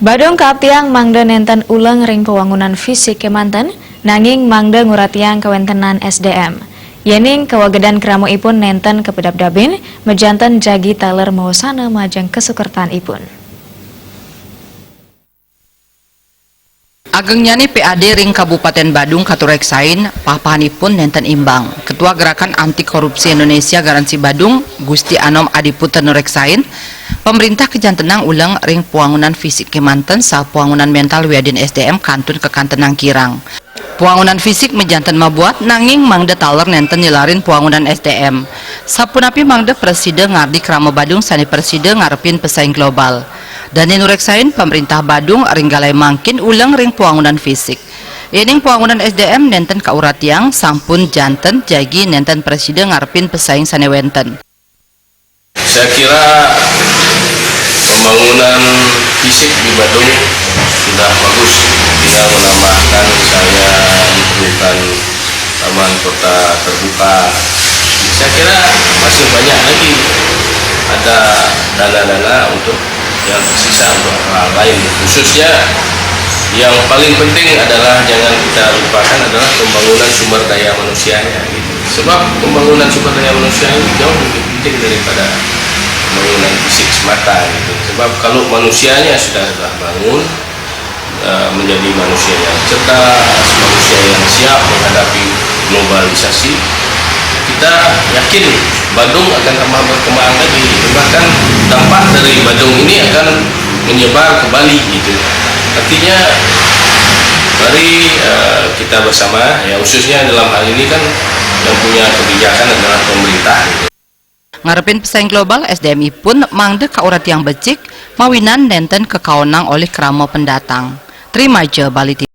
Badung kaaptiang mangda nenten ulang ring pewangunan fisik Kemanten, nanging mangda nguratiang kewentenan SDM. Yening kawagedan keramo ipun nenten kepedap dabin, mejanten jagi taler mawasana majang kesukertaan ipun. Agengnyani PAD ring Kabupaten Badung katureksain papahanipun nenten imbang. Ketua Gerakan Anti Korupsi Indonesia Garansi Badung, Gusti Anom Adiputer nureksain, pemerintah kejantenang ulang ring puangunan fisik Kemanten sa puangunan mental wiadin SDM kantun ke kantenang kirang. Puangunan fisik mejanten mabuat nanging mangda taler nenten nilarin puangunan SDM. Sapunapi mangda preside ngardi kramo Badung sani preside ngarepin pesaing global. Dan nureksain pemerintah Badung ring galai mangkin ulang ring puangunan fisik. Yening puangunan SDM nenten kauratiang sampun janten jagi nenten preside ngarepin pesaing sani wenten. Saya kira pembangunan fisik di Badung sudah bagus, tinggal menambahkan saya diperlukan taman kota terbuka. Saya kira masih banyak lagi ada dana-dana untuk yang tersisa untuk hal lain, khususnya yang paling penting adalah jangan kita lupakan adalah pembangunan sumber daya manusianya gitu. Sebab pembangunan sumber daya manusia ini jauh lebih penting daripada pembangunan fisik semata gitu. Sebab kalau manusianya sudah bangun menjadi manusia yang cerdas, manusia yang siap menghadapi globalisasi, kita yakin Badung akan tambah berkembang lagi. Bahkan dampak dari Badung ini akan menyebar ke Bali gitu. Artinya mari kita bersama, ya khususnya dalam hal ini kan yang punya kebijakan adalah pemerintah gitu. Ngarepin pesaing global SDMI pun mangde kaurat yang becik mawinan nenten kekaonang oleh kramo pendatang. Terima aja Bali.